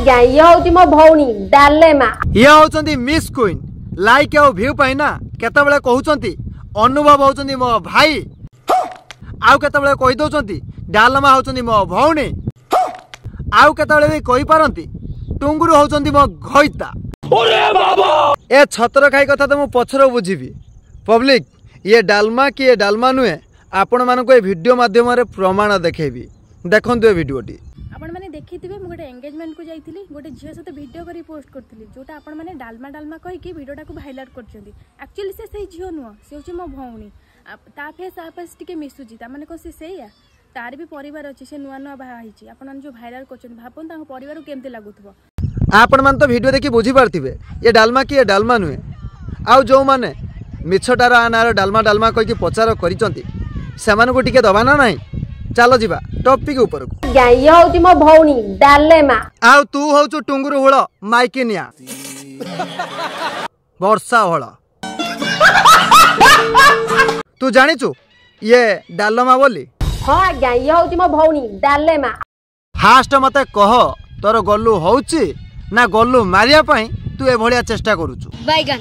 आज्ञा ये होची मो भौणी डालेमा ये होचंती मिस क्वीन लाइक और व्यू पाई ना केतबेले कहउचंती अनुभव होचंती मो भाई आउ केतबेले कहि दोचंती डालमा होचंती मो भौणी आउ केतबेले भी कहि पारंती टुंगुरु होचंती मो घइता। अरे बाबा ए छतर खाई कथा तो मु पछरो बुझिबी पब्लिक ये डालमा कि ये डालमा नुहे आपण मानको ए वीडियो माध्यम रे प्रमाण देखेबी देखंतु ए वीडियोटी आपण माने देखिथिबे मु गोटे एंगेजमेंट को जाईथिली गोटे झियो सते वीडियो करी पोस्ट करथिली जोटा आपण माने डालमा डालमा कहि कि वीडियोटा को हाइलाइट करछंती एक्चुअली से सही झियो नुह से होची मो भौणी ता फेस आपस टिके मिसुजी ता माने को से सेया तार भी परिवार अछि से नुआ नुआ बाहा हिची आपण माने जो वायरल करछन भापन ता परिवार केमते लागुथबो आपण मान तो वीडियो देखि बुझी पारथिबे ये डालमा कि ये डालमा नुहे आउ जो माने मिछटार आनार डालमा डालमा कहि कि प्रचार करिसंती सेमान को टिके दबाना नाही चलो जीवा टॉपिक ऊपर को ये होची मो भौणी डालेमा आउ तू होचु टुंगुरु होळ माइकिनिया वर्षा होळ तू जानिचु ये डालमा बोली हां आज्ञा ये होची मो भौणी डालेमा फास्ट मते कह तोर गल्लू होउची ना गल्लू मारिया पई तू ए भलिया चेष्टा करूचु बैगन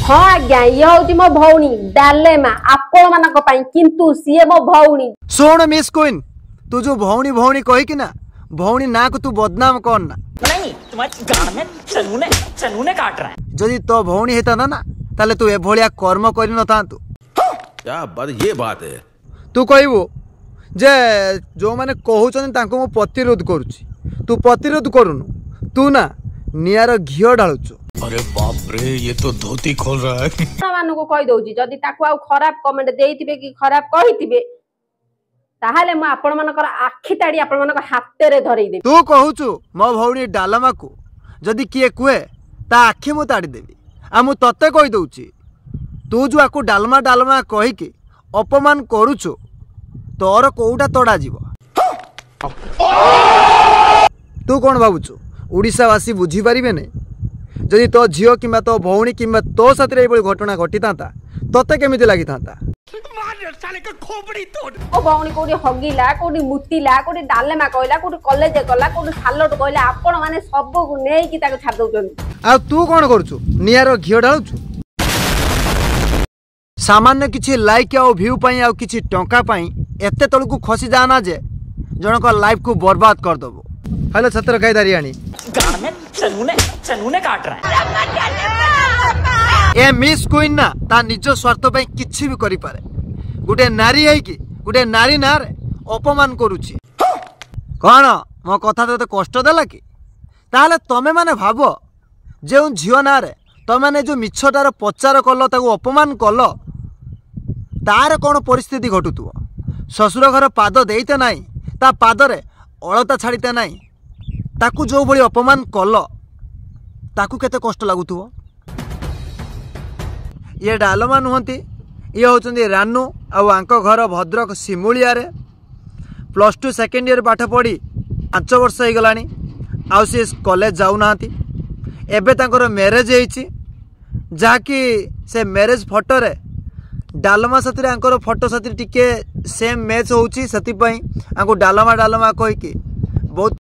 हाँ आज्ञा ये होची मो भौणी डालेमा आपण मानक पई किंतु सीए मो भौणी सुन मिस क्वीन तू जो भौणी भौणी कहि कि ना भौणी ना को तू बदनाम कर ना नहीं तुम्हारे गाल में चनूने काट रहा है जदि तो भौणी हेता ना ताले तू ए भलिया कर्म करि न थांतु क्या बात ये बात है तू कहबो जे जो माने कहउछन तांको मो प्रतिरोध करूची तू प्रतिरोध करूनु तू ना नियार घियो ढालुचु। अरे बाप रे ये तो धोती खोल रहा है मान को कहि दउची जदि ताको आ खराब कमेंट देइतिबे कि खराब कहितिबे ताहाले म आपण मानकर आखि ताडी आपण मानक हाते रे धरई देबी तू कहूचु मो भौणी डालमा को जदि किए कुए ता आखि मु ताडी देबी आ मु तते कहि दउची तू जो आकु डालमा डालमा कहि कि अपमान करूचु तोर कोउटा तोड़ा जीवो तू कौन भावुचु ओडिशावासी बुझी पारिबे नै जदि तो झियो किंबा तो भौणी किंबा तो साथरे एबोली घटना घटी तांता तते केमिति लागि तांता ओ भौणी कोडी हगिला कोडी मुतिला कोडी डालेमा कहला कोडी कॉलेज गला कोडी सालट कहला आपण माने सब को नेई कि ताको छाड़ दउचन आ तू कौन करूचु नियारो घियो ढालुचु सामान्य किछि लाइक आ व्यू पई आ किछि टंका पई एते तळकु खसी जाना जे जनक लाइफ को बर्बाद कर दबो। हेलो छत्र खाई दारियाणी गाल में चनूने काट रहा है ए मिस क्वीन ना ता निज स्वार्थ पई किछि भी करि पारे गुटे नारी है कि गुटे नारी नार अपमान करूची कोन मो कथा तो कष्ट देला कि ताले तमे माने भाबो जे झियो ना रे तमे माने जो मिछटार प्रचार कलो ताको अपमान कलो तार कौन परिस्थिति घटुथुव ससुर घर पाद देते नाई ता पादरे अलता छाड़ीते नाई ताकू जो भली अपमान कल ताकू केते कष्ट लागुथुव ये डालमा नुहंती ये होचंदी रानू आउ आंको घर भद्रक सिमुलिया रे +2 सेकेंड ईयर पाठ पढ़ी 5 वर्ष हो गलानी आउ सी कॉलेज जाऊ नांती एबे तांकर मैरिज हेची जाकी से मैरिज फोटो रे डालमा साथी आंकर फोटो साथी टिके सेम मैच होउची सती पई आंको डालमा डालमा कहि कि बहुत